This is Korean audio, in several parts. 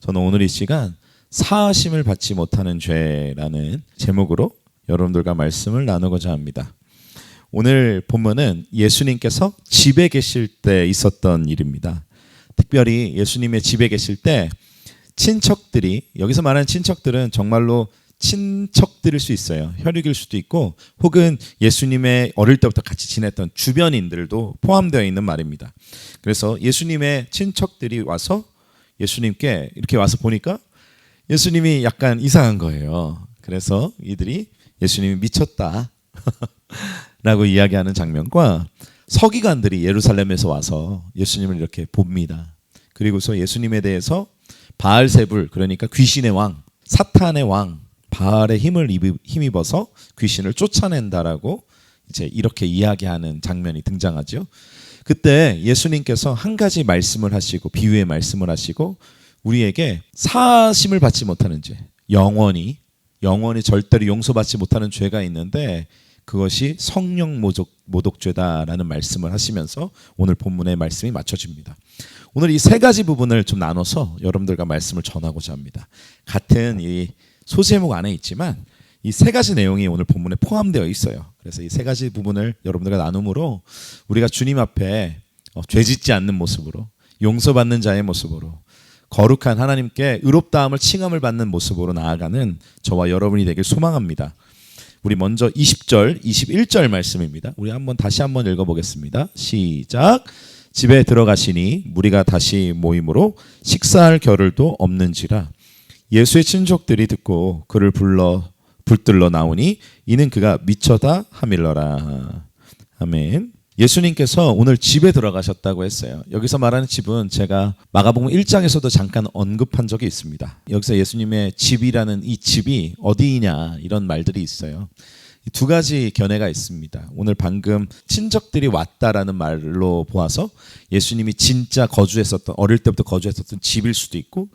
저는 오늘 이 시간 사하심을 받지 못하는 죄라는 제목으로 여러분들과 말씀을 나누고자 합니다. 오늘 본문은 예수님께서 집에 계실 때 있었던 일입니다. 특별히 예수님의 집에 계실 때 친척들이, 여기서 말하는 친척들은 정말로 친척들일 수 있어요. 혈육일 수도 있고 혹은 예수님의 어릴 때부터 같이 지냈던 주변인들도 포함되어 있는 말입니다. 그래서 예수님의 친척들이 와서 예수님께 이렇게 와서 보니까 예수님이 약간 이상한 거예요. 그래서 이들이 예수님이 미쳤다 라고 이야기하는 장면과 서기관들이 예루살렘에서 와서 예수님을 이렇게 봅니다. 그리고서 예수님에 대해서 바알세불, 그러니까 귀신의 왕, 사탄의 왕 바알의 힘을 힘입어서 귀신을 쫓아낸다라고 이제 이렇게 이야기하는 장면이 등장하죠. 그때 예수님께서 한 가지 말씀을 하시고, 비유의 말씀을 하시고 우리에게 사하심을 받지 못하는 죄, 영원히 절대로 용서받지 못하는 죄가 있는데 그것이 성령 모독죄다라는 말씀을 하시면서 오늘 본문의 말씀이 맞춰집니다. 오늘 이 세 가지 부분을 좀 나눠서 여러분들과 말씀을 전하고자 합니다. 같은 이 소제목 안에 있지만 이 세 가지 내용이 오늘 본문에 포함되어 있어요. 그래서 이 세 가지 부분을 여러분들과 나눔으로 우리가 주님 앞에 죄짓지 않는 모습으로, 용서받는 자의 모습으로, 거룩한 하나님께 의롭다함을 칭함을 받는 모습으로 나아가는 저와 여러분이 되길 소망합니다. 우리 먼저 20절, 21절 말씀입니다. 우리 다시 한번 읽어보겠습니다. 시작. 집에 들어가시니 무리가 다시 모임으로 식사할 겨를도 없는지라 예수의 친족들이 듣고 그를 붙들러 나오니 이는 그가 미쳐다 하밀러라. 아멘. 예수님께서 오늘 집에 들어가셨다고 했어요. 여기서 말하는 집은 제가 마가복음 1장에서도 잠깐 언급한 적이 있습니다. 여기서 예수님의 집이라는 이 집이 어디냐 이런 말들이 있어요. 두 가지 견해가 있습니다. 오늘 방금 친척들이 왔다라는 말로 보아서 예수님이 진짜 어릴 때부터 거주했었던 집일 수도 있고,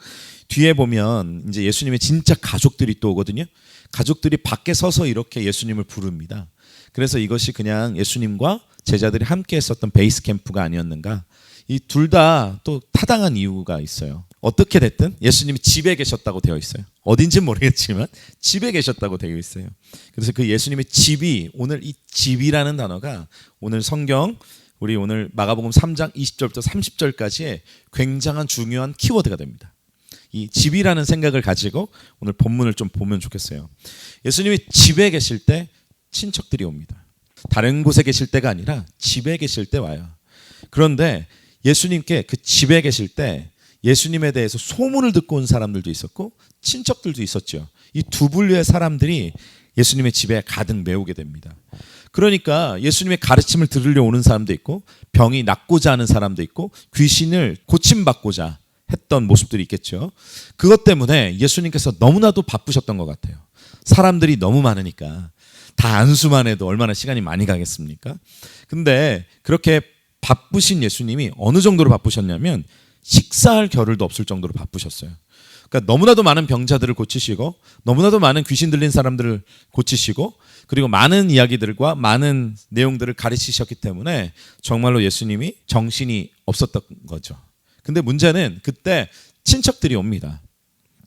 뒤에 보면 이제 예수님의 진짜 가족들이 또 오거든요. 가족들이 밖에 서서 이렇게 예수님을 부릅니다. 그래서 이것이 그냥 예수님과 제자들이 함께 했었던 베이스 캠프가 아니었는가. 이 둘 다 또 타당한 이유가 있어요. 어떻게 됐든 예수님이 집에 계셨다고 되어 있어요. 어딘지는 모르겠지만 집에 계셨다고 되어 있어요. 그래서 그 예수님의 집이, 오늘 이 집이라는 단어가 오늘 성경, 우리 오늘 마가복음 3장 20절부터 30절까지의 굉장한 중요한 키워드가 됩니다. 이 집이라는 생각을 가지고 오늘 본문을 좀 보면 좋겠어요. 예수님이 집에 계실 때 친척들이 옵니다. 다른 곳에 계실 때가 아니라 집에 계실 때 와요. 그런데 예수님께 그 집에 계실 때 예수님에 대해서 소문을 듣고 온 사람들도 있었고 친척들도 있었죠. 이 두 분류의 사람들이 예수님의 집에 가득 메우게 됩니다. 그러니까 예수님의 가르침을 들으려 오는 사람도 있고, 병이 낫고자 하는 사람도 있고, 귀신을 고침받고자 했던 모습들이 있겠죠. 그것 때문에 예수님께서 너무나도 바쁘셨던 것 같아요. 사람들이 너무 많으니까 다 안수만 해도 얼마나 시간이 많이 가겠습니까? 근데 그렇게 바쁘신 예수님이 어느 정도로 바쁘셨냐면 식사할 겨를도 없을 정도로 바쁘셨어요. 그러니까 너무나도 많은 병자들을 고치시고, 너무나도 많은 귀신 들린 사람들을 고치시고, 그리고 많은 이야기들과 많은 내용들을 가르치셨기 때문에 정말로 예수님이 정신이 없었던 거죠. 근데 문제는 그때 친척들이 옵니다.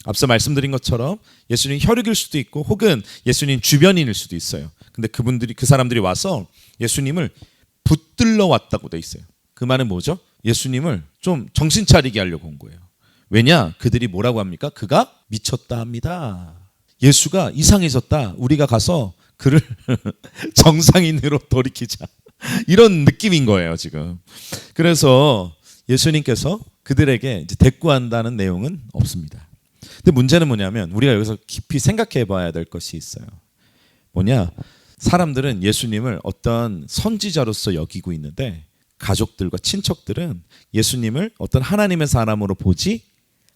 앞서 말씀드린 것처럼 예수님 혈육일 수도 있고 혹은 예수님 주변인일 수도 있어요. 근데 그 사람들이 와서 예수님을 붙들러 왔다고 돼 있어요. 그 말은 뭐죠? 예수님을 좀 정신 차리게 하려고 온 거예요. 왜냐? 그들이 뭐라고 합니까? 그가 미쳤다 합니다. 예수가 이상해졌다. 우리가 가서 그를 정상인으로 돌이키자. 이런 느낌인 거예요, 지금. 그래서 예수님께서 그들에게 이제 대꾸한다는 내용은 없습니다. 근데 문제는 뭐냐면 우리가 여기서 깊이 생각해 봐야 될 것이 있어요. 뭐냐? 사람들은 예수님을 어떤 선지자로서 여기고 있는데 가족들과 친척들은 예수님을 어떤 하나님의 사람으로 보지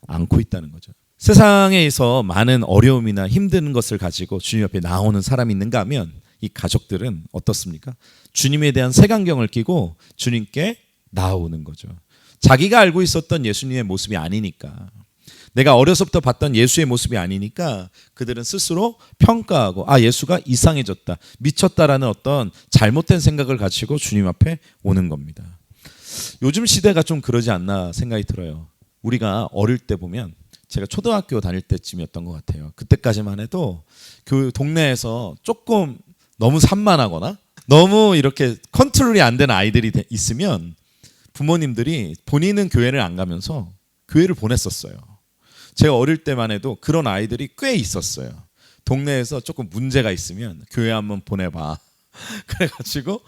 않고 있다는 거죠. 세상에서 많은 어려움이나 힘든 것을 가지고 주님 앞에 나오는 사람이 있는가 하면 이 가족들은 어떻습니까? 주님에 대한 색안경을 끼고 주님께 나오는 거죠. 자기가 알고 있었던 예수님의 모습이 아니니까, 내가 어려서부터 봤던 예수의 모습이 아니니까 그들은 스스로 평가하고 예수가 이상해졌다, 미쳤다라는 어떤 잘못된 생각을 가지고 주님 앞에 오는 겁니다. 요즘 시대가 좀 그러지 않나 생각이 들어요. 우리가 어릴 때 보면 제가 초등학교 다닐 때쯤이었던 것 같아요. 그때까지만 해도 그 동네에서 조금 너무 산만하거나 너무 이렇게 컨트롤이 안 되는 아이들이 있으면 부모님들이 본인은 교회를 안 가면서 교회를 보냈었어요. 제가 어릴 때만 해도 그런 아이들이 꽤 있었어요. 동네에서 조금 문제가 있으면 교회 한번 보내봐. 그래가지고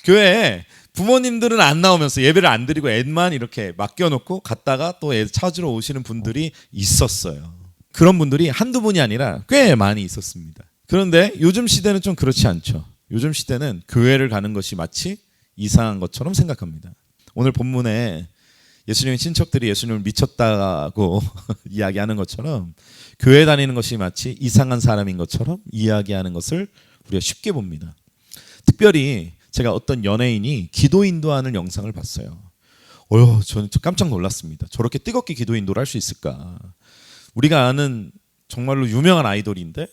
교회에 부모님들은 안 나오면서 예배를 안 드리고 애만 이렇게 맡겨놓고 갔다가 또 애 찾으러 오시는 분들이 있었어요. 그런 분들이 한두 분이 아니라 꽤 많이 있었습니다. 그런데 요즘 시대는 좀 그렇지 않죠. 요즘 시대는 교회를 가는 것이 마치 이상한 것처럼 생각합니다. 오늘 본문에 예수님의 친척들이 예수님을 미쳤다고 이야기하는 것처럼 교회 다니는 것이 마치 이상한 사람인 것처럼 이야기하는 것을 우리가 쉽게 봅니다. 특별히 제가 어떤 연예인이 기도 인도하는 영상을 봤어요. 저는 깜짝 놀랐습니다. 저렇게 뜨겁게 기도 인도를 할 수 있을까? 우리가 아는 정말로 유명한 아이돌인데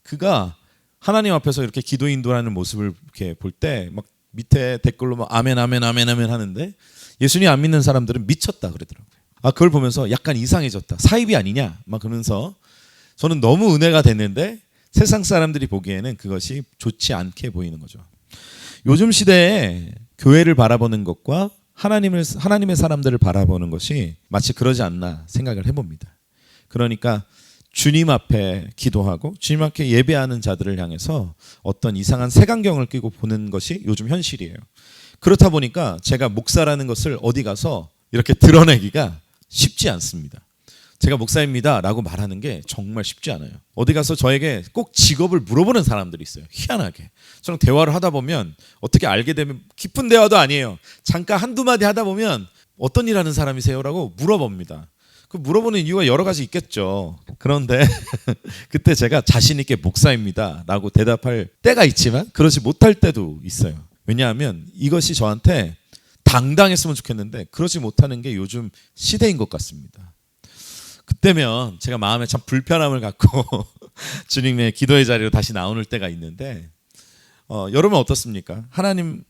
그가 하나님 앞에서 이렇게 기도 인도하는 모습을 이렇게 볼 때 막 밑에 댓글로 막 아멘 아멘 아멘 아멘 하는데 예수님 안 믿는 사람들은 미쳤다 그러더라고요. 그걸 보면서 약간 이상해졌다. 사입이 아니냐? 막 그러면서 저는 너무 은혜가 됐는데 세상 사람들이 보기에는 그것이 좋지 않게 보이는 거죠. 요즘 시대에 교회를 바라보는 것과 하나님의 사람들을 바라보는 것이 마치 그러지 않나 생각을 해봅니다. 그러니까 주님 앞에 기도하고 주님 앞에 예배하는 자들을 향해서 어떤 이상한 색안경을 끼고 보는 것이 요즘 현실이에요. 그렇다 보니까 제가 목사라는 것을 어디 가서 이렇게 드러내기가 쉽지 않습니다. 제가 목사입니다 라고 말하는 게 정말 쉽지 않아요. 어디 가서 저에게 꼭 직업을 물어보는 사람들이 있어요. 희한하게 저랑 대화를 하다 보면 어떻게 알게 되면 깊은 대화도 아니에요. 잠깐 한두 마디 하다 보면 어떤 일 하는 사람이세요? 라고 물어봅니다. 그 물어보는 이유가 여러 가지 있겠죠. 그런데 그때 제가 자신 있게 목사입니다 라고 대답할 때가 있지만 그러지 못할 때도 있어요. 왜냐하면 이것이 저한테 당당했으면 좋겠는데 그러지 못하는 게 요즘 시대인 것 같습니다. 그때면 제가 마음에 참 불편함을 갖고 주님의 기도의 자리로 다시 나오는 때가 있는데 여러분 어떻습니까?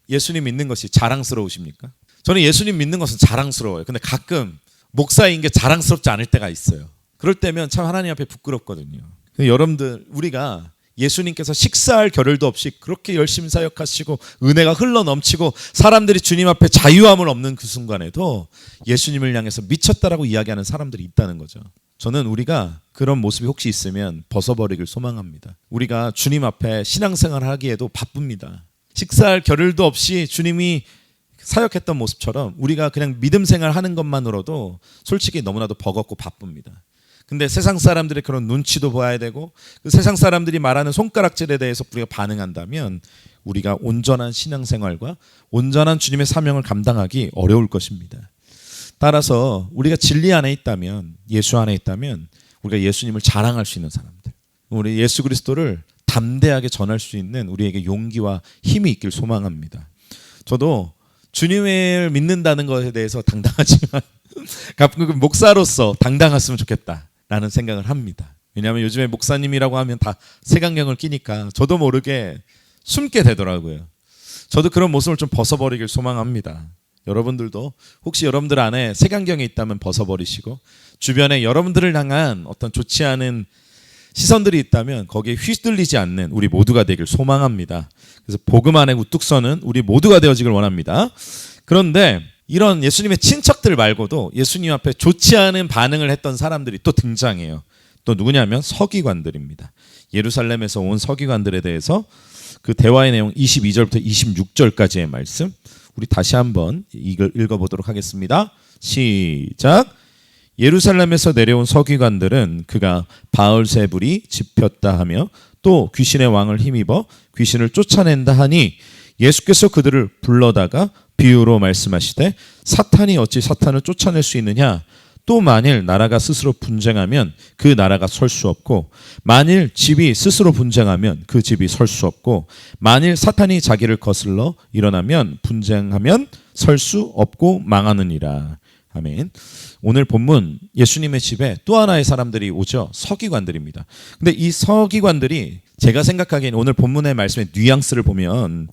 예수님 믿는 것이 자랑스러우십니까? 저는 예수님 믿는 것은 자랑스러워요. 근데 가끔 목사인 게 자랑스럽지 않을 때가 있어요. 그럴 때면 참 하나님 앞에 부끄럽거든요. 여러분들 우리가 예수님께서 식사할 겨를도 없이 그렇게 열심히 사역하시고 은혜가 흘러넘치고 사람들이 주님 앞에 자유함을 얻는 그 순간에도 예수님을 향해서 미쳤다라고 이야기하는 사람들이 있다는 거죠. 저는 우리가 그런 모습이 혹시 있으면 벗어버리길 소망합니다. 우리가 주님 앞에 신앙생활을 하기에도 바쁩니다. 식사할 겨를도 없이 주님이 사역했던 모습처럼 우리가 그냥 믿음 생활하는 것만으로도 솔직히 너무나도 버겁고 바쁩니다. 근데 세상 사람들의 그런 눈치도 봐야 되고 그 세상 사람들이 말하는 손가락질에 대해서 우리가 반응한다면 우리가 온전한 신앙생활과 온전한 주님의 사명을 감당하기 어려울 것입니다. 따라서 우리가 진리 안에 있다면 예수 안에 있다면 우리가 예수님을 자랑할 수 있는 사람들, 우리 예수 그리스도를 담대하게 전할 수 있는 우리에게 용기와 힘이 있길 소망합니다. 저도 주님을 믿는다는 것에 대해서 당당하지만 가끔 목사로서 당당했으면 좋겠다라는 생각을 합니다. 왜냐하면 요즘에 목사님이라고 하면 다 색안경을 끼니까 저도 모르게 숨게 되더라고요. 저도 그런 모습을 좀 벗어버리길 소망합니다. 여러분들도 혹시 여러분들 안에 색안경이 있다면 벗어버리시고 주변에 여러분들을 향한 어떤 좋지 않은 시선들이 있다면 거기에 휘둘리지 않는 우리 모두가 되길 소망합니다. 그래서 복음 안에 우뚝 서는 우리 모두가 되어지길 원합니다. 그런데 이런 예수님의 친척들 말고도 예수님 앞에 좋지 않은 반응을 했던 사람들이 또 등장해요. 또 누구냐면 서기관들입니다. 예루살렘에서 온 서기관들에 대해서 그 대화의 내용 22절부터 26절까지의 말씀 우리 다시 한번 이걸 읽어보도록 하겠습니다. 시작. 예루살렘에서 내려온 서기관들은 그가 바알세불이 집혔다 하며 또 귀신의 왕을 힘입어 귀신을 쫓아낸다 하니 예수께서 그들을 불러다가 비유로 말씀하시되 사탄이 어찌 사탄을 쫓아낼 수 있느냐? 또 만일 나라가 스스로 분쟁하면 그 나라가 설 수 없고 만일 집이 스스로 분쟁하면 그 집이 설 수 없고 만일 사탄이 자기를 거슬러 일어나면 분쟁하면 설 수 없고 망하느니라. 아멘. 오늘 본문 예수님의 집에 또 하나의 사람들이 오죠. 서기관들입니다. 근데 이 서기관들이 제가 생각하기에는 오늘 본문의 말씀의 뉘앙스를 보면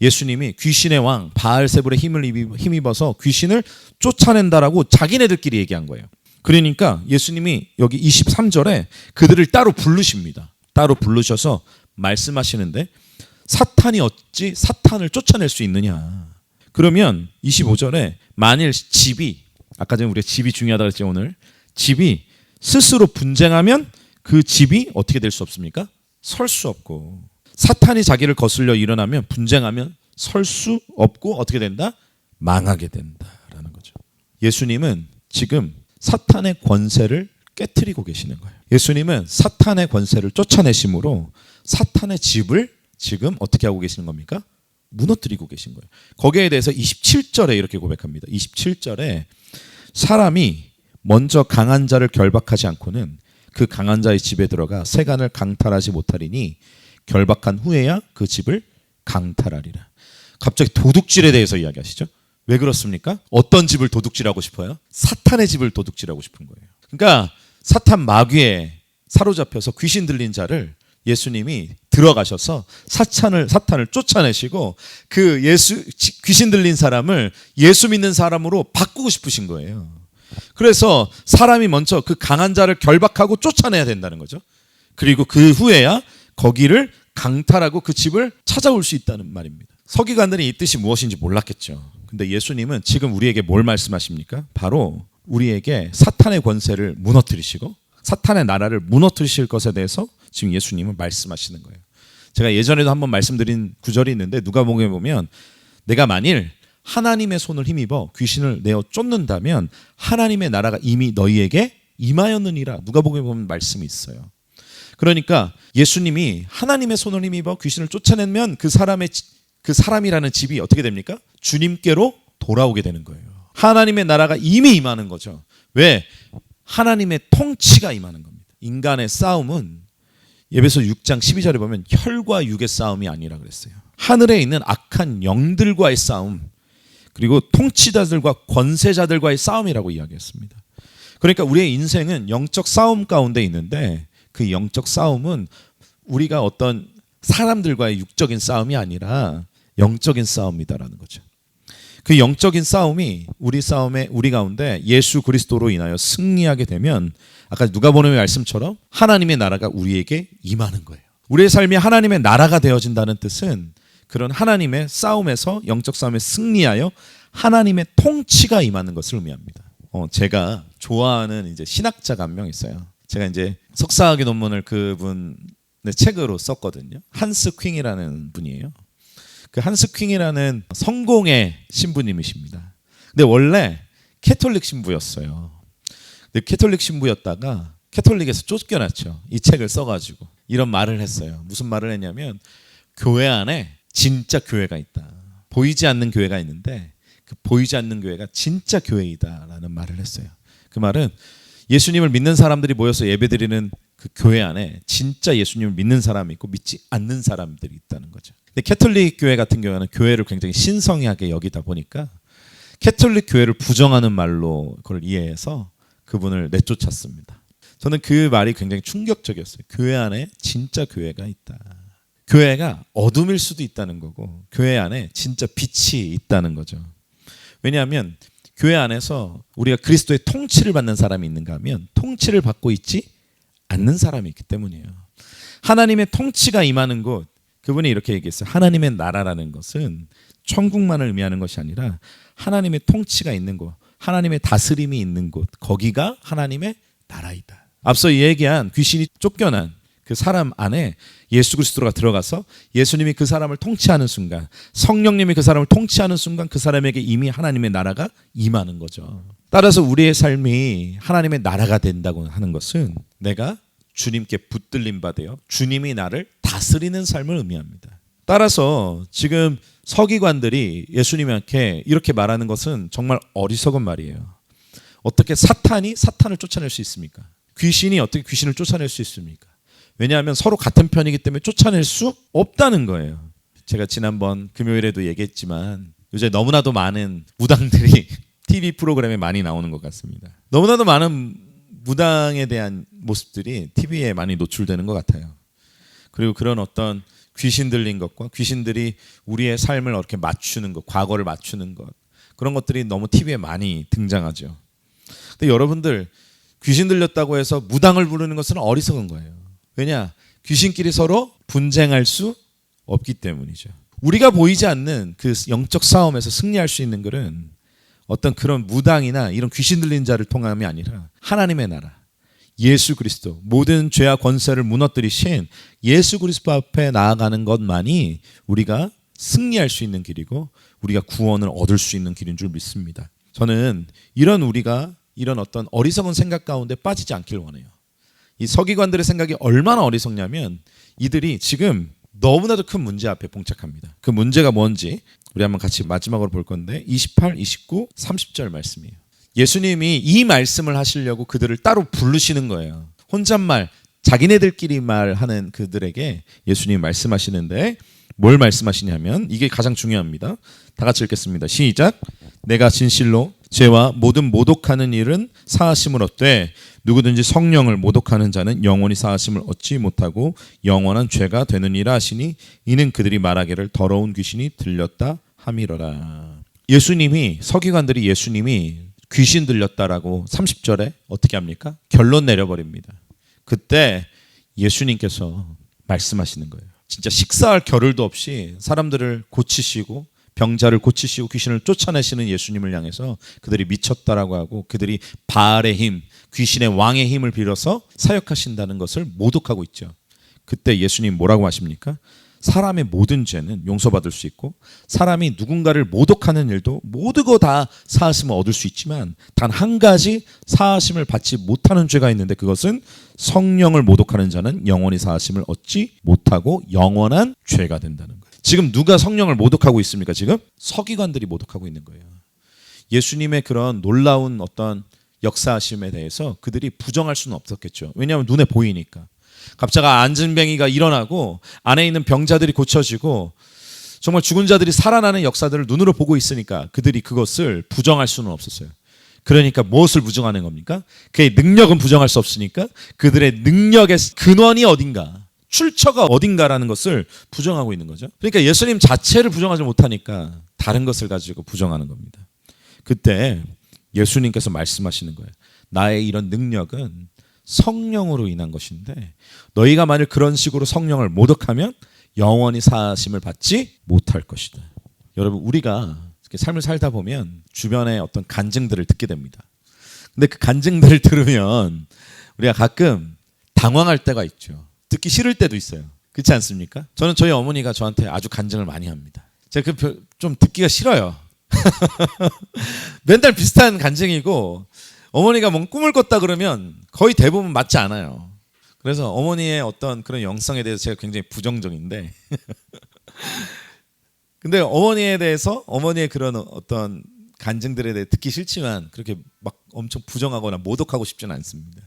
예수님이 귀신의 왕 바알세불의 힘을 힘입어서 귀신을 쫓아낸다라고 자기네들끼리 얘기한 거예요. 그러니까 예수님이 여기 23절에 그들을 따로 부르십니다. 따로 부르셔서 말씀하시는데 사탄이 어찌 사탄을 쫓아낼 수 있느냐. 그러면 25절에 만일 집이, 아까 전에 우리가 집이 중요하다고 했죠. 오늘 집이 스스로 분쟁하면 그 집이 어떻게 될 수 없습니까? 설 수 없고, 사탄이 자기를 거슬려 일어나면 분쟁하면 설 수 없고 어떻게 된다? 망하게 된다라는 거죠. 예수님은 지금 사탄의 권세를 깨트리고 계시는 거예요. 예수님은 사탄의 권세를 쫓아내심으로 사탄의 집을 지금 어떻게 하고 계시는 겁니까? 무너뜨리고 계신 거예요. 거기에 대해서 27절에 이렇게 고백합니다. 27절에 사람이 먼저 강한 자를 결박하지 않고는 그 강한 자의 집에 들어가 세간을 강탈하지 못하리니 결박한 후에야 그 집을 강탈하리라. 갑자기 도둑질에 대해서 이야기하시죠. 왜 그렇습니까? 어떤 집을 도둑질하고 싶어요? 사탄의 집을 도둑질하고 싶은 거예요. 그러니까 사탄 마귀에 사로잡혀서 귀신 들린 자를 예수님이 들어가셔서 사탄을 쫓아내시고 그 귀신 들린 사람을 예수 믿는 사람으로 바꾸고 싶으신 거예요. 그래서 사람이 먼저 그 강한 자를 결박하고 쫓아내야 된다는 거죠. 그리고 그 후에야 거기를 강탈하고 그 집을 찾아올 수 있다는 말입니다. 서기관들이 이 뜻이 무엇인지 몰랐겠죠. 근데 예수님은 지금 우리에게 뭘 말씀하십니까? 바로 우리에게 사탄의 권세를 무너뜨리시고 사탄의 나라를 무너뜨리실 것에 대해서 지금 예수님은 말씀하시는 거예요. 제가 예전에도 한번 말씀드린 구절이 있는데 누가복음에 보면 내가 만일 하나님의 손을 힘입어 귀신을 내어 쫓는다면 하나님의 나라가 이미 너희에게 임하였느니라. 누가복음에 보면 말씀이 있어요. 그러니까 예수님이 하나님의 손을 힘입어 귀신을 쫓아내면 그 사람이라는 집이 어떻게 됩니까? 주님께로 돌아오게 되는 거예요. 하나님의 나라가 이미 임하는 거죠. 왜? 하나님의 통치가 임하는 겁니다. 인간의 싸움은 에베소 6장 12절에 보면 혈과 육의 싸움이 아니라 그랬어요. 하늘에 있는 악한 영들과의 싸움, 그리고 통치자들과 권세자들과의 싸움이라고 이야기했습니다. 그러니까 우리의 인생은 영적 싸움 가운데 있는데 그 영적 싸움은 우리가 어떤 사람들과의 육적인 싸움이 아니라 영적인 싸움이다라는 거죠. 그 영적인 싸움이 우리 가운데 예수 그리스도로 인하여 승리하게 되면 아까 누가복음의 말씀처럼 하나님의 나라가 우리에게 임하는 거예요. 우리의 삶이 하나님의 나라가 되어진다는 뜻은 그런 하나님의 싸움에서 영적 싸움에 승리하여 하나님의 통치가 임하는 것을 의미합니다. 제가 좋아하는 이제 신학자가 한 명 있어요. 제가 이제 석사학위 논문을 그분의 책으로 썼거든요. 한스 퀼이라는 분이에요. 그 한스 퀼이라는 성공의 신부님이십니다. 근데 원래 캐톨릭 신부였어요. 근데 캐톨릭 신부였다가 캐톨릭에서 쫓겨났죠. 이 책을 써가지고 이런 말을 했어요. 무슨 말을 했냐면 교회 안에 진짜 교회가 있다. 보이지 않는 교회가 있는데 그 보이지 않는 교회가 진짜 교회이다라는 말을 했어요. 그 말은 예수님을 믿는 사람들이 모여서 예배드리는 그 교회 안에 진짜 예수님을 믿는 사람이 있고 믿지 않는 사람들이 있다는 거죠. 근데 캐톨릭 교회 같은 경우는 교회를 굉장히 신성하게 여기다 보니까 캐톨릭 교회를 부정하는 말로 그걸 이해해서 그분을 내쫓았습니다. 저는 그 말이 굉장히 충격적이었어요. 교회 안에 진짜 교회가 있다. 교회가 어둠일 수도 있다는 거고 교회 안에 진짜 빛이 있다는 거죠. 왜냐하면 교회 안에서 우리가 그리스도의 통치를 받는 사람이 있는가 하면 통치를 받고 있지 않는 사람이 있기 때문이에요. 하나님의 통치가 임하는 곳, 그분이 이렇게 얘기했어요. 하나님의 나라라는 것은 천국만을 의미하는 것이 아니라 하나님의 통치가 있는 곳, 하나님의 다스림이 있는 곳, 거기가 하나님의 나라이다. 앞서 얘기한 귀신이 쫓겨난 그 사람 안에 예수 그리스도가 들어가서 예수님이 그 사람을 통치하는 순간, 성령님이 그 사람을 통치하는 순간 그 사람에게 이미 하나님의 나라가 임하는 거죠. 따라서 우리의 삶이 하나님의 나라가 된다고 하는 것은 내가 주님께 붙들림 받아요. 주님이 나를 다스리는 삶을 의미합니다. 따라서 지금 서기관들이 예수님한테 이렇게 말하는 것은 정말 어리석은 말이에요. 어떻게 사탄이 사탄을 쫓아낼 수 있습니까? 귀신이 어떻게 귀신을 쫓아낼 수 있습니까? 왜냐하면 서로 같은 편이기 때문에 쫓아낼 수 없다는 거예요. 제가 지난번 금요일에도 얘기했지만 요새 너무나도 많은 무당들이 TV 프로그램에 많이 나오는 것 같습니다. 너무나도 많은 무당에 대한 모습들이 TV에 많이 노출되는 것 같아요. 그리고 그런 어떤 귀신 들린 것과 귀신들이 우리의 삶을 이렇게 맞추는 것, 과거를 맞추는 것, 그런 것들이 너무 TV에 많이 등장하죠. 근데 여러분들 귀신 들렸다고 해서 무당을 부르는 것은 어리석은 거예요. 왜냐? 귀신끼리 서로 분쟁할 수 없기 때문이죠. 우리가 보이지 않는 그 영적 싸움에서 승리할 수 있는 것은 어떤 그런 무당이나 이런 귀신 들린 자를 통함이 아니라 하나님의 나라, 예수 그리스도, 모든 죄와 권세를 무너뜨리신 예수 그리스도 앞에 나아가는 것만이 우리가 승리할 수 있는 길이고 우리가 구원을 얻을 수 있는 길인 줄 믿습니다. 저는 우리가 이런 어떤 어리석은 생각 가운데 빠지지 않길 원해요. 이 서기관들의 생각이 얼마나 어리석냐면 이들이 지금 너무나도 큰 문제 앞에 봉착합니다. 그 문제가 뭔지 우리 한번 같이 마지막으로 볼 건데 28, 29, 30절 말씀이에요. 예수님이 이 말씀을 하시려고 그들을 따로 부르시는 거예요. 혼잣말, 자기네들끼리 말하는 그들에게 예수님이 말씀하시는데 뭘 말씀하시냐면 이게 가장 중요합니다. 다 같이 읽겠습니다. 시작. 내가 진실로 죄와 모든 모독하는 일은 사하심을 얻되 누구든지 성령을 모독하는 자는 영원히 사하심을 얻지 못하고 영원한 죄가 되느니라 하시니 이는 그들이 말하기를 더러운 귀신이 들렸다 함이러라. 서기관들이 예수님이 귀신 들렸다라고 30절에 어떻게 합니까? 결론 내려버립니다. 그때 예수님께서 말씀하시는 거예요. 진짜 식사할 겨를도 없이 사람들을 고치시고 병자를 고치시고 귀신을 쫓아내시는 예수님을 향해서 그들이 미쳤다라고 하고 그들이 바알의 힘, 귀신의 왕의 힘을 빌어서 사역하신다는 것을 모독하고 있죠. 그때 예수님 뭐라고 하십니까? 사람의 모든 죄는 용서받을 수 있고 사람이 누군가를 모독하는 일도 모두 다 사하심을 얻을 수 있지만 단 한 가지 사하심을 받지 못하는 죄가 있는데 그것은 성령을 모독하는 자는 영원히 사하심을 얻지 못하고 영원한 죄가 된다는 거예요. 지금 누가 성령을 모독하고 있습니까? 지금 서기관들이 모독하고 있는 거예요. 예수님의 그런 놀라운 어떤 역사하심에 대해서 그들이 부정할 수는 없었겠죠. 왜냐하면 눈에 보이니까. 갑자기 안진뱅이가 일어나고 안에 있는 병자들이 고쳐지고 정말 죽은 자들이 살아나는 역사들을 눈으로 보고 있으니까 그들이 그것을 부정할 수는 없었어요. 그러니까 무엇을 부정하는 겁니까? 그의 능력은 부정할 수 없으니까 그들의 능력의 근원이 어딘가, 출처가 어딘가라는 것을 부정하고 있는 거죠. 그러니까 예수님 자체를 부정하지 못하니까 다른 것을 가지고 부정하는 겁니다. 그때 예수님께서 말씀하시는 거예요. 나의 이런 능력은 성령으로 인한 것인데 너희가 만일 그런 식으로 성령을 모독하면 영원히 사하심을 받지 못할 것이다. 여러분, 우리가 삶을 살다 보면 주변에 어떤 간증들을 듣게 됩니다. 근데 그 간증들을 들으면 우리가 가끔 당황할 때가 있죠. 듣기 싫을 때도 있어요. 그렇지 않습니까? 저는 저희 어머니가 저한테 아주 간증을 많이 합니다. 제가 좀 듣기가 싫어요. 맨날 비슷한 간증이고 어머니가 뭔 꿈을 꿨다 그러면 거의 대부분 맞지 않아요. 그래서 어머니의 어떤 그런 영성에 대해서 제가 굉장히 부정적인데 근데 어머니에 대해서 어머니의 그런 어떤 간증들에 대해 듣기 싫지만 그렇게 막 엄청 부정하거나 모독하고 싶지는 않습니다.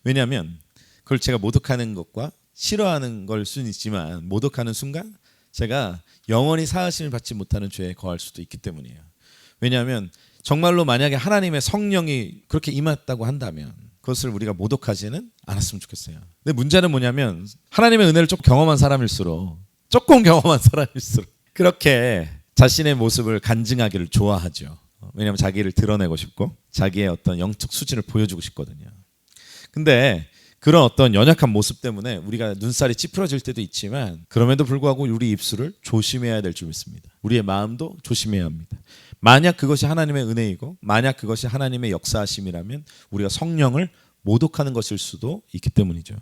왜냐하면 그걸 제가 모독하는 것과 싫어하는 걸 수는 있지만 모독하는 순간 제가 영원히 사하심을 받지 못하는 죄에 거할 수도 있기 때문이에요. 왜냐하면 정말로 만약에 하나님의 성령이 그렇게 임했다고 한다면 그것을 우리가 모독하지는 않았으면 좋겠어요. 근데 문제는 뭐냐면 하나님의 은혜를 조금 경험한 사람일수록 그렇게 자신의 모습을 간증하기를 좋아하죠. 왜냐하면 자기를 드러내고 싶고 자기의 어떤 영적 수준을 보여주고 싶거든요. 근데 그런 어떤 연약한 모습 때문에 우리가 눈살이 찌푸러질 때도 있지만 그럼에도 불구하고 우리 입술을 조심해야 될 줄 믿습니다. 우리의 마음도 조심해야 합니다. 만약 그것이 하나님의 은혜이고 만약 그것이 하나님의 역사하심이라면 우리가 성령을 모독하는 것일 수도 있기 때문이죠.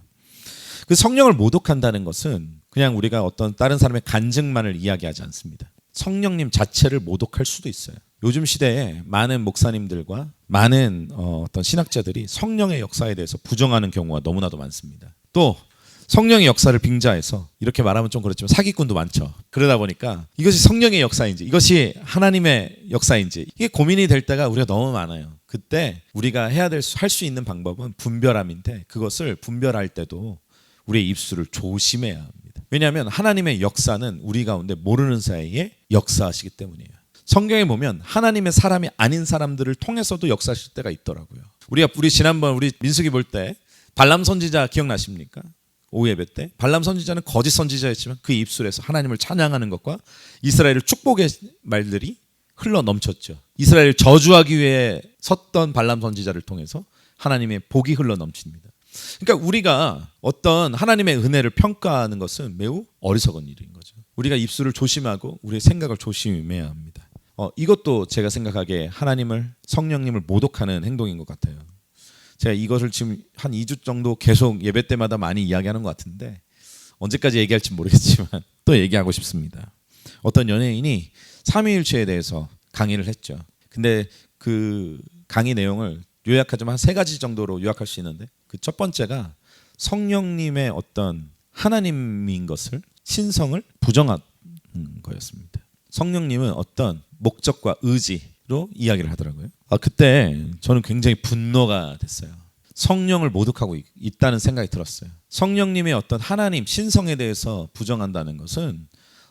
그 성령을 모독한다는 것은 그냥 우리가 어떤 다른 사람의 간증만을 이야기하지 않습니다. 성령님 자체를 모독할 수도 있어요. 요즘 시대에 많은 목사님들과 많은 어떤 신학자들이 성령의 역사에 대해서 부정하는 경우가 너무나도 많습니다. 또 성령의 역사를 빙자해서 이렇게 말하면 좀 그렇지만 사기꾼도 많죠. 그러다 보니까 이것이 성령의 역사인지 이것이 하나님의 역사인지 이게 고민이 될 때가 우리가 너무 많아요. 그때 우리가 할 수 있는 방법은 분별함인데 그것을 분별할 때도 우리의 입술을 조심해야 합니다. 왜냐하면 하나님의 역사는 우리 가운데 모르는 사이에 역사하시기 때문이에요. 성경에 보면 하나님의 사람이 아닌 사람들을 통해서도 역사하실 때가 있더라고요. 우리 지난번 우리 민수기 볼 때 발람 선지자 기억나십니까? 오후 예배 때 발람 선지자는 거짓 선지자였지만 그 입술에서 하나님을 찬양하는 것과 이스라엘을 축복의 말들이 흘러 넘쳤죠. 이스라엘을 저주하기 위해 섰던 발람 선지자를 통해서 하나님의 복이 흘러 넘칩니다. 그러니까 우리가 어떤 하나님의 은혜를 평가하는 것은 매우 어리석은 일인 거죠. 우리가 입술을 조심하고 우리의 생각을 조심해야 합니다. 이것도 제가 생각하기에 하나님을, 성령님을 모독하는 행동인 것 같아요. 제가 이것을 지금 한 2주 정도 계속 예배 때마다 많이 이야기하는 것 같은데 언제까지 얘기할지 모르겠지만 또 얘기하고 싶습니다. 어떤 연예인이 삼위일체에 대해서 강의를 했죠. 근데 그 강의 내용을 요약하자면 한 3가지 정도로 요약할 수 있는데 그 첫 번째가 성령님의 어떤 하나님인 것을, 신성을 부정한 거였습니다. 성령님은 어떤 목적과 의지로 이야기를 하더라고요. 그때 저는 굉장히 분노가 됐어요. 성령을 모독하고 있다는 생각이 들었어요. 성령님의 어떤 하나님, 신성에 대해서 부정한다는 것은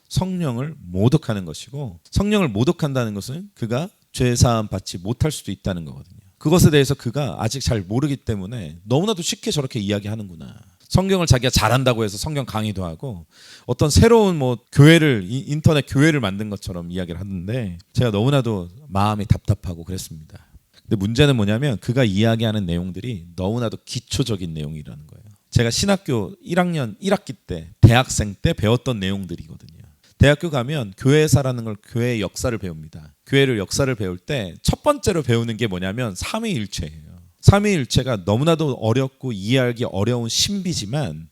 성령을 모독하는 것이고, 성령을 모독한다는 것은 그가 죄사함 받지 못할 수도 있다는 거거든요. 그것에 대해서 그가 아직 잘 모르기 때문에 너무나도 쉽게 저렇게 이야기하는구나. 성경을 자기가 잘한다고 해서 성경 강의도 하고 어떤 새로운 교회를, 인터넷 교회를 만든 것처럼 이야기를 하는데 제가 너무나도 마음이 답답하고 그랬습니다. 근데 문제는 뭐냐면 그가 이야기하는 내용들이 너무나도 기초적인 내용이라는 거예요. 제가 신학교 1학년 1학기 때, 대학생 때 배웠던 내용들이거든요. 대학교 가면 교회사라는 걸, 교회의 역사를 배웁니다. 교회를 역사를 배울 때 첫 번째로 배우는 게 뭐냐면 삼위일체예요. 삼위일체가 너무나도 어렵고 이해하기 어려운 신비지만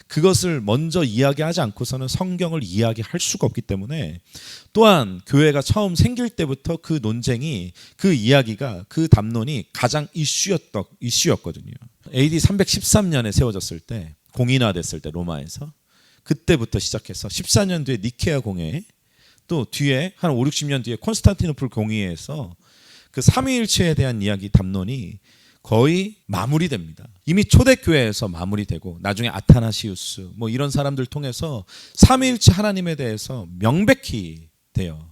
그것을 먼저 이야기하지 않고서는 성경을 이야기할 수가 없기 때문에, 또한 교회가 처음 생길 때부터 그 논쟁이, 그 이야기가, 그 담론이 가장 이슈였거든요. AD 313년에 세워졌을 때, 공인화됐을 때 로마에서, 그때부터 시작해서 14년 뒤에 니케아 공회, 또 뒤에 한 5, 60년 뒤에 콘스탄티노플 공의회에서 그 삼위일체에 대한 이야기, 담론이 거의 마무리됩니다. 이미 초대교회에서 마무리되고 나중에 아타나시우스 이런 사람들 통해서 삼위일체 하나님에 대해서 명백히 돼요.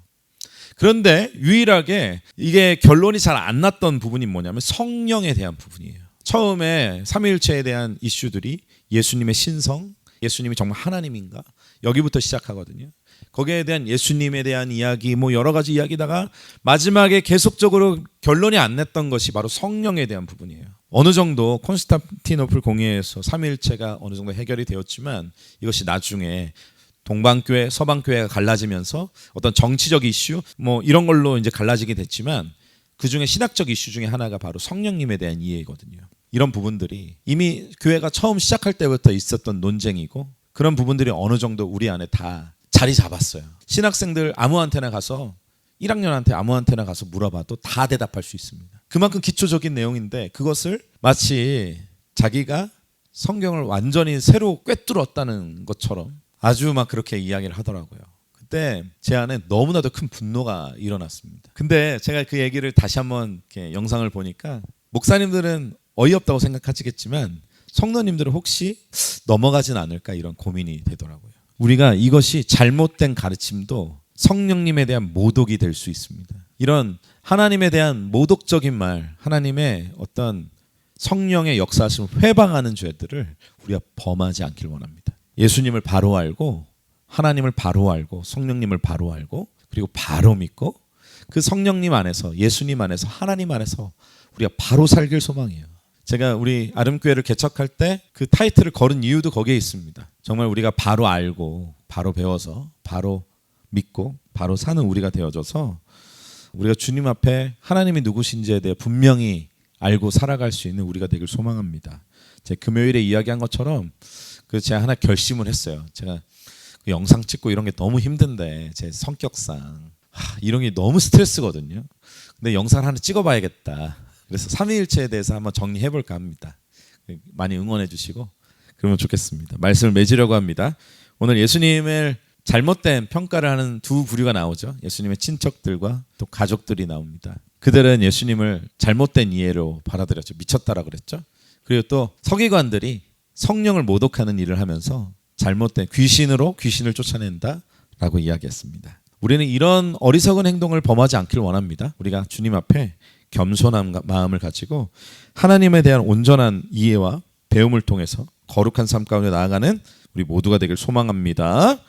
그런데 유일하게 이게 결론이 잘 안 났던 부분이 뭐냐면 성령에 대한 부분이에요. 처음에 삼위일체에 대한 이슈들이 예수님의 신성, 예수님이 정말 하나님인가? 여기부터 시작하거든요. 거기에 대한 예수님에 대한 이야기, 여러 가지 이야기다가 마지막에 계속적으로 결론이 안 냈던 것이 바로 성령에 대한 부분이에요. 어느 정도 콘스탄티노플 공의회에서 삼위일체가 어느 정도 해결이 되었지만 이것이 나중에 동방교회, 서방교회가 갈라지면서 어떤 정치적 이슈 이런 걸로 이제 갈라지게 됐지만 그 중에 신학적 이슈 중에 하나가 바로 성령님에 대한 이해거든요. 이런 부분들이 이미 교회가 처음 시작할 때부터 있었던 논쟁이고, 그런 부분들이 어느 정도 우리 안에 다 자리 잡았어요. 신학생들 아무한테나 가서, 1학년한테 아무한테나 가서 물어봐도 다 대답할 수 있습니다. 그만큼 기초적인 내용인데 그것을 마치 자기가 성경을 완전히 새로 꿰뚫었다는 것처럼 아주 그렇게 이야기를 하더라고요. 그때 제 안에 너무나도 큰 분노가 일어났습니다. 근데 제가 그 얘기를 다시 한번 이렇게 영상을 보니까 목사님들은 어이없다고 생각하시겠지만 성도님들은 혹시 넘어가진 않을까, 이런 고민이 되더라고요. 우리가 이것이 잘못된 가르침도 성령님에 대한 모독이 될 수 있습니다. 이런 하나님에 대한 모독적인 말, 하나님의 어떤 성령의 역사하심을 회방하는 죄들을 우리가 범하지 않길 원합니다. 예수님을 바로 알고, 하나님을 바로 알고, 성령님을 바로 알고, 그리고 바로 믿고, 그 성령님 안에서, 예수님 안에서, 하나님 안에서 우리가 바로 살길 소망해요. 제가 우리 아름교회를 개척할 때 그 타이틀을 걸은 이유도 거기에 있습니다. 정말 우리가 바로 알고, 바로 배워서, 바로 믿고, 바로 사는 우리가 되어져서 우리가 주님 앞에 하나님이 누구신지에 대해 분명히 알고 살아갈 수 있는 우리가 되길 소망합니다. 제가 금요일에 이야기한 것처럼 제가 하나 결심을 했어요. 제가 그 영상 찍고 이런 게 너무 힘든데, 제 성격상 이런 게 너무 스트레스거든요. 근데 영상을 하나 찍어봐야겠다. 그래서 삼위일체에 대해서 한번 정리해볼까 합니다. 많이 응원해 주시고 그러면 좋겠습니다. 말씀을 맺으려고 합니다. 오늘 예수님을 잘못된 평가를 하는 두 부류가 나오죠. 예수님의 친척들과 또 가족들이 나옵니다. 그들은 예수님을 잘못된 이해로 받아들였죠. 미쳤다라고 그랬죠. 그리고 또 서기관들이 성령을 모독하는 일을 하면서 잘못된 귀신으로 귀신을 쫓아낸다라고 이야기했습니다. 우리는 이런 어리석은 행동을 범하지 않길 원합니다. 우리가 주님 앞에 겸손한 마음을 가지고 하나님에 대한 온전한 이해와 배움을 통해서 거룩한 삶 가운데 나아가는 우리 모두가 되길 소망합니다.